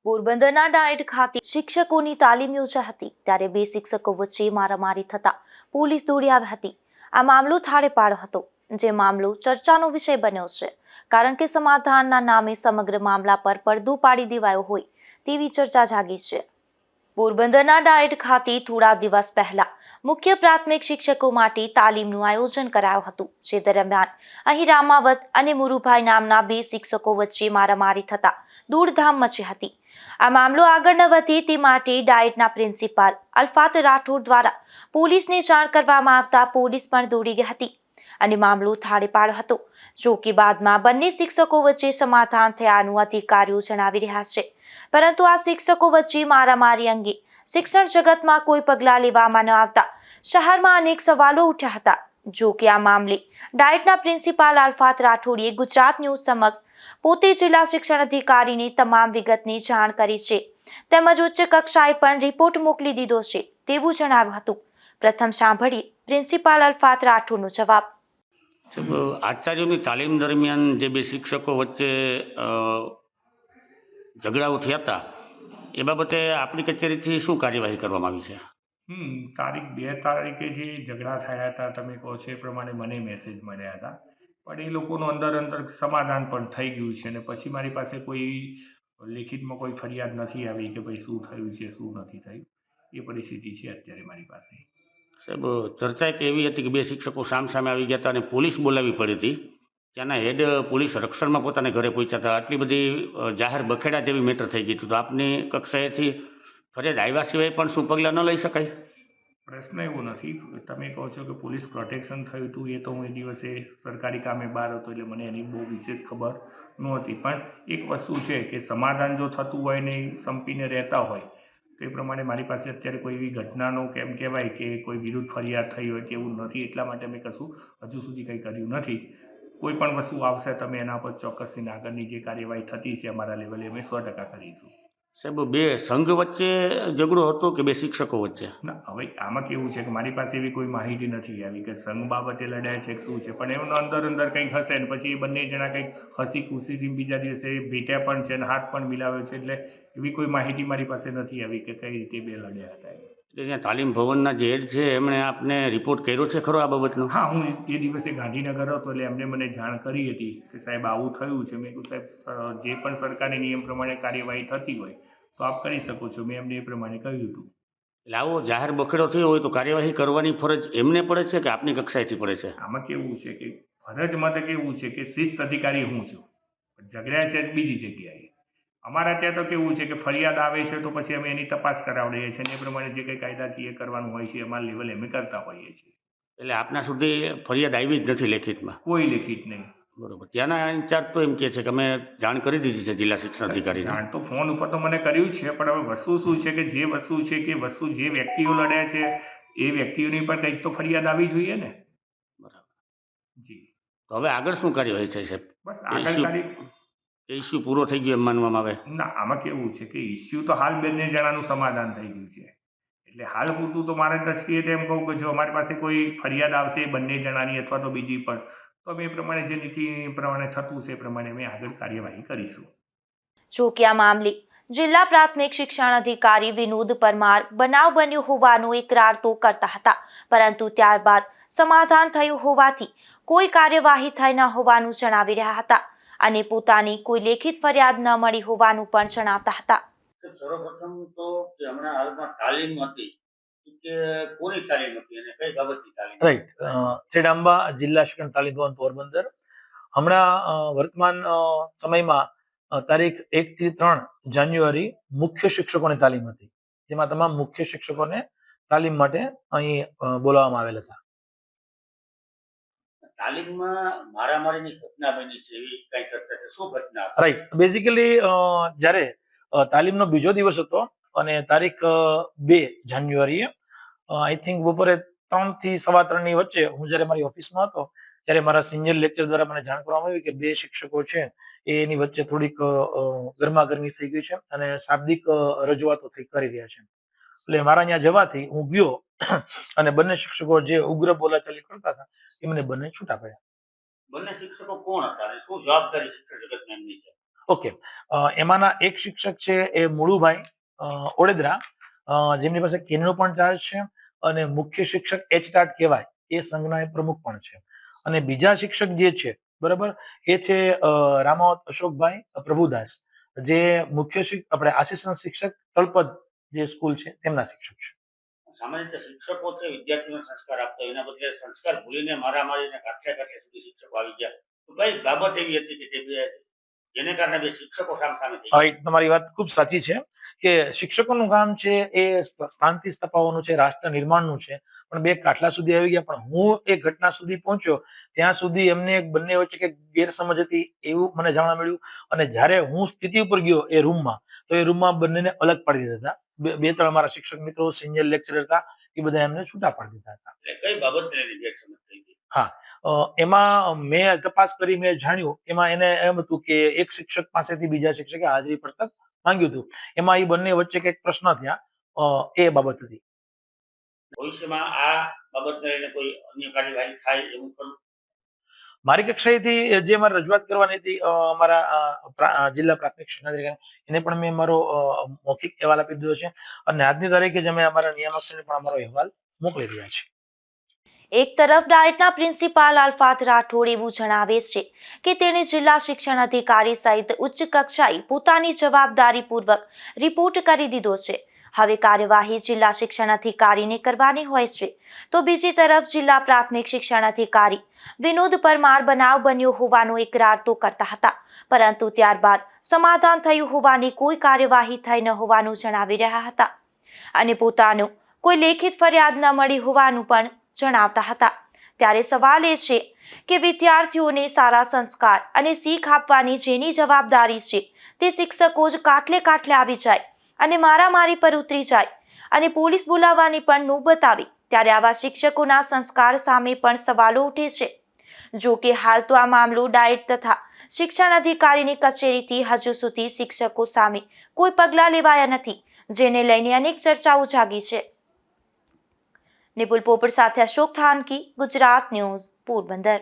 પોરબંદરના ડાયટ ખાતે શિક્ષકોની તાલીમ યોજાઈ હતી ત્યારે બે શિક્ષકો વચ્ચે મારામારી થતા પોલીસ દોડી આવી હતી। આ મામલો થાળે પાડ્યો હતો, જે મામલો ચર્ચાનો વિષય બન્યો છે કારણ કે સમાધાનના નામે સમગ્ર મામલા પર પડદો પાડી દેવાયો હોય તેવી ચર્ચા જાગી છે। પોરબંદરના ડાયટ ખાતે થોડા દિવસ પહેલા મુખ્ય પ્રાથમિક શિક્ષકો માટે તાલીમનું આયોજન કરાયું હતું, જે દરમિયાન અહીં રામાવત અને મુરુભાઈ નામના બે શિક્ષકો વચ્ચે મારામારી થતા દોડધામ મચી હતી। આ મામલો આગળ ન વધે તે માટે ડાયટના પ્રિન્સિપાલ અલ્ફાત રાઠોડ દ્વારા પોલીસને જાણ કરવામાં આવતા પોલીસ પણ દોડી ગઈ હતી અને મામલો થાળે પાડ્યો હતો। જો કે બાદમાં બંને શિક્ષકો વચ્ચે સમાધાન થયાનું અધિકારીઓ જણાવી રહ્યા છે, પરંતુ આ શિક્ષકો વચ્ચે મારામારી અંગે શિક્ષણ જગતમાં કોઈ પગલાં લેવામાં ન આવતા શહેરમાં અનેક સવાલો ઉઠ્યા હતા। જો કે આ મામલે ડાયટના પ્રિન્સિપાલ અલ્ફાત રાઠોડીએ ગુજરાત ન્યૂઝ સમક્ષ પોતે જિલ્લા શિક્ષણ અધિકારીને તમામ વિગતની જાણ કરી છે, તેમજ ઉચ્ચ કક્ષાએ પણ રિપોર્ટ મોકલી દીધો છે તેવું જણાવ્યું હતું। પ્રથમ સાંભળીએ પ્રિન્સિપાલ અલ્ફાત રાઠોડનો જવાબ। આચાર્યોની તાલીમ દરમિયાન જે બે શિક્ષકો વચ્ચે ઝઘડાઓ થયા હતા એ બાબતે આપણી કચેરીથી શું કાર્યવાહી કરવામાં આવી છે? તારીખ 2 તારીખે જે ઝઘડા થયા હતા તમે કહો છો એ પ્રમાણે મને મેસેજ મળ્યા હતા, પણ એ લોકોનું અંદર સમાધાન પણ થઈ ગયું છે અને પછી મારી પાસે કોઈ લેખિતમાં કોઈ ફરિયાદ નથી આવી કે ભાઈ શું થયું છે શું નથી થયું, એ પરિસ્થિતિ છે અત્યારે મારી પાસે। સાહેબ, ચર્ચા એક એવી હતી કે બે શિક્ષકો સામે આવી ગયા હતા અને પોલીસ બોલાવી પડી હતી, ત્યાંના હેડ પોલીસ રક્ષણમાં પોતાને ઘરે પહોંચ્યા હતા। આટલી બધી જાહેર બખેડા જેવી મેટર થઈ ગઈ તો આપની કક્ષાએથી ફરિયાદ આવ્યા સિવાય પણ શું પગલાં ન લઈ શકાય? પ્રશ્ન એવો નથી, તમે કહો છો કે પોલીસ પ્રોટેક્શન થયું હતું, એ તો હું એ દિવસે સરકારી કામે બહાર હતો એટલે મને એની બહુ વિશેષ ખબર નહોતી, પણ એક વસ્તુ છે કે સમાધાન જો થતું હોય ને સંપીને રહેતા હોય તો એ પ્રમાણે મારી પાસે અત્યારે કોઈ એવી ઘટનાનો કેમ કહેવાય કે કોઈ વિરુદ્ધ ફરિયાદ થઈ હોય તેવું નથી, એટલા માટે મેં કશું હજુ સુધી કંઈ કર્યું નથી। કોઈ પણ વસ્તુ આવશે તમે એના પર ચોક્કસથી આગળની જે કાર્યવાહી થતી છે અમારા લેવલે અમે 100% કરીશું। સાહેબ, બે સંઘ વચ્ચે ઝઘડો હતો કે બે શિક્ષકો વચ્ચે? ના, હવે આમાં કેવું છે કે મારી પાસે એવી કોઈ માહિતી નથી આવી કે સંઘ બાબતે લડાય છે કે શું છે, પણ એમનો અંદર કંઈક હશે ને પછી એ બંને જણા કંઈક હસી ખુશીથી બીજા દિવસે ભેટ્યા પણ છે અને હાથ પણ મિલાવ્યો છે, એટલે એવી કોઈ માહિતી મારી પાસે નથી આવી કે કઈ રીતે બે લડ્યા હતા। એટલે ત્યાં તાલીમ ભવનના જે હેડ છે એમણે આપને રિપોર્ટ કર્યો છે ખરો આ બાબતનો? હા, હું એ દિવસે ગાંધીનગર હતો એટલે એમને મને જાણ કરી હતી કે સાહેબ આવું થયું છે। મેં કીધું સાહેબ જે પણ સરકારી નિયમ પ્રમાણે કાર્યવાહી થતી હોય તો આપ કરી શકો છો, મેં એમને એ પ્રમાણે કહ્યું હતું। એટલે આવો જાહેર બખેડો થયો હોય તો કાર્યવાહી કરવાની ફરજ એમને પડે છે કે આપની કક્ષાએથી પડે છે? આમાં કેવું છે કે ફરજમાં તો કેવું છે કે શિસ્ત અધિકારી હું છું, ઝઘડ્યા છે બીજી જગ્યાએ। અમારા ત્યાં તો કેવું છે કે ફરિયાદ આવે છે તો પછી અમે એની તપાસ કરાવડીએ છીએ અને એ પ્રમાણે જે કંઈ કાયદાકીય કરવાનું હોય છે અમારા લેવલે અમે કરતા હોઈએ છીએ। એટલે આપના સુધી ફરિયાદ આવી જ નથી લેખિતમાં? કોઈ લેખિત નહીં। બરોબર, ત્યાંના ઇન્ચાર્જ તો એમ કહે છે કે અમે જાણ કરી દીધી છે જિલ્લા શિક્ષણ અધિકારીને। જાણ તો ફોન ઉપર તો મને કર્યું છે, પણ હવે વસ્તુ શું છે કે જે વસ્તુ છે કે વસ્તુ જે વ્યક્તિઓ લડ્યા છે એ વ્યક્તિઓની પણ કંઈક તો ફરિયાદ આવી જોઈએ ને। બરાબર જી, તો હવે આગળ શું કાર્યવાહી થઈ સાહેબ? બસ આગળ તારીખ ઇસ્યુ પૂરો થઈ ગયો એમ માનવામાં આવે? ના, આમાં કેવું છે કે ઇસ્યુ તો હાલ બંને જણાનું સમાધાન થઈ ગયું છે, એટલે હાલ પૂરતું તો મારા દ્રષ્ટિએ તેમ કહું કે જો અમારી પાસે કોઈ ફરિયાદ આવશે બંને જણાની અથવા તો બીજી પણ, તો અમે એ પ્રમાણે જે નીતિ પ્રમાણે થતું છે એ પ્રમાણે અમે આગળ કાર્યવાહી કરીશું। જો કે આ મામલે જિલ્લા પ્રાથમિક શિક્ષણ અધિકારી વિનોદ પરમાર બનાવ બન્યો હોવાનો ઇકરાર તો કરતા હતા, પરંતુ ત્યારબાદ સમાધાન થયું હોવાથી કોઈ કાર્યવાહી થઈ ન હોવાનું જણાવી રહ્યા હતા અને પોતાની કોઈ લેખિત ફરિયાદ ન મળી હોવાનું પણ જણાવતા હતા। સર્વપ્રથમ તો કે હમણાં હાલમાં તાલીમ હતી કે કોની તાલીમ હતી અને કઈ બાબતની તાલીમ? રાઈટ, શ્રીડાંબા જિલ્લા શિક્ષણ તાલીમ ભવન પોરબંદર હમણાં વર્તમાન સમયમાં તારીખ 1 થી 3 જાન્યુઆરી મુખ્ય શિક્ષકોની તાલીમ હતી, જેમાં તમામ મુખ્ય શિક્ષકોને તાલીમ માટે અહીં બોલાવવામાં આવેલ હતા। તાલીમમાં મારામારીની ઘટના બની છે એવી કઈ ચર્ચા છે, શું ઘટના? રાઈટ, બેઝિકલી જ્યારે તાલીમનો બીજો દિવસ હતો અને તારીખ 2 જાન્યુઆરીએ આઈ થિંક બપોરે 3 થી 3:15 ની વચ્ચે હું જ્યારે મારી ઓફિસમાં હતો ત્યારે મારા સિનિયર લેક્ચર દ્વારા મને જાણ કરવામાં આવી કે બે શિક્ષકો છે એની વચ્ચે થોડીક ગરમાગરમી થઈ ગઈ છે અને શાબ્દિક રજૂઆતો કરી રહ્યા છે, એટલે મારા ત્યાં જવાથી હું ગયો અને બંને શિક્ષકો જે ઉગ્ર બોલાચાલી કરતા હતા એમને બંને છૂટા પડ્યા। બંને શિક્ષકો કોણ હતા અને શું જવાબદારી શિક્ષણ જગતમાં એમની છે? ઓકે, એમાંના એક શિક્ષક છે એ મુળુભાઈ ઓડેદરા, જેમની પાસે કેનનો પણ ચાર્જ છે, અને મુખ્ય શિક્ષક એચ.ટાટ કહેવાય એ સંઘના એ પ્રમુખ પણ છે. અને બીજા શિક્ષક જે છે, બરાબર, એ છે રામાવત અશોકભાઈ પ્રભુદાસ, જે મુખ્ય આપણે આસિસ્ટન્ટ શિક્ષક તળપદ જે સ્કૂલ છે તેમના શિક્ષક છે. સામાન્ય રીતે શિક્ષકો છે વિદ્યાર્થીઓને સંસ્કાર આપતા હોય, એના બદલે સંસ્કાર ભૂલીને મારામારીને કાઠે સુધી શિક્ષકો આવી ગયા. તો કઈ બાબત એવી હતી કે જેને કારણે બે શિક્ષકો સામસામે થઈ ગયા? તમારી વાત ખૂબ સાચી છે કે શિક્ષકોનું કામ છે એ શાંતિ સ્થપાવવાનું છે, રાષ્ટ્ર નિર્માણનું છે, પણ બે કાટલા સુધી આવી ગયા. પણ હું એ ઘટના સુધી પહોંચ્યો ત્યાં સુધી એમને બંને વચ્ચે કંઈક ગેરસમજ હતી એવું મને જાણવા મળ્યું. અને જ્યારે હું સ્થિતિ ઉપર ગયો એ રૂમમાં, તો એ રૂમમાં બંનેને અલગ પાડી દીધા હતા. બે ત્રણ મારા શિક્ષક મિત્રો, સિનિયર લેક્ચરર હતા, એ બધા એમને છૂટા પાડી દીધા હતા. એટલે કઈ બાબતને લઈને ગેરસમજ થઈ ગઈ? હા, એમાં મેં તપાસ કરી, મેં જાણ્યું, એમાં એને એમ હતું કે એક શિક્ષક પાસેથી બીજા શિક્ષકે હાજરી પત્રક માંગ્યું હતું. એમાં એ બંને વચ્ચે કંઈક પ્રશ્ન થયા, એ બાબત હતી. ભવિષ્યમાં આ બાબતને લઈને કોઈ અન્ય કાર્યવાહી થાય એવું ખરું? મારી કક્ષાએથી જે મારે રજૂઆત કરવાની હતી, અમારા જિલ્લા પ્રાથમિક શિક્ષણાધિકારી, એને પણ મેં મારો મૌખિક અહેવાલ આપી દીધો છે. અને આજની તારીખે જ અમે અમારા નિયામકશ્રીને પણ અમારો અહેવાલ મોકલી રહ્યા છીએ. એક તરફ ડાયટના પ્રિન્સિપાલ અલ્ફાત રાઠોડ એવું જણાવે છે કે તેણે જિલ્લા શિક્ષણ અધિકારી સહિત ઉચ્ચ કક્ષાએ પોતાની જવાબદારીપૂર્વક રિપોર્ટ કરી દીધો છે. હવે કાર્યવાહી જિલ્લા શિક્ષણ અધિકારીને કરવાની હોય છે. તો બીજી તરફ જિલ્લા પ્રાથમિક શિક્ષણ અધિકારી વિનોદ પરમાર બનાવ બન્યો હોવાનો એકરાર તો કરતા હતા, પરંતુ ત્યારબાદ સમાધાન થયું હોવાની કોઈ કાર્યવાહી થઈ ન હોવાનું જણાવી રહ્યા હતા અને પોતાનું કોઈ લેખિત ફરિયાદ ન મળી હોવાનું પણ જણાવતા હતા. ત્યારે સવાલ એ છે કે વિદ્યાર્થીઓને સારા સંસ્કાર અને શીખ આપવાની જેની જવાબદારી છે તે શિક્ષકો જ કાટલે આવી જાય અને મારામારી પર ઉતરી જાય અને પોલીસ બોલાવવાની પણ નોબત આવી, ત્યારે આવા શિક્ષકોના સંસ્કાર સામે પણ સવાલો ઉઠે છે. જો કે હાલ તો આ મામલો ડાયટ તથા શિક્ષણ અધિકારીની કચેરીથી હજુ સુધી શિક્ષકો સામે કોઈ પગલાં લેવાયા નથી, જેને લઈને અનેક ચર્ચાઓ જાગી છે. નિપુલ પોપટ સાથે અશોક થાનકી, ગુજરાત ન્યૂઝ, પોરબંદર.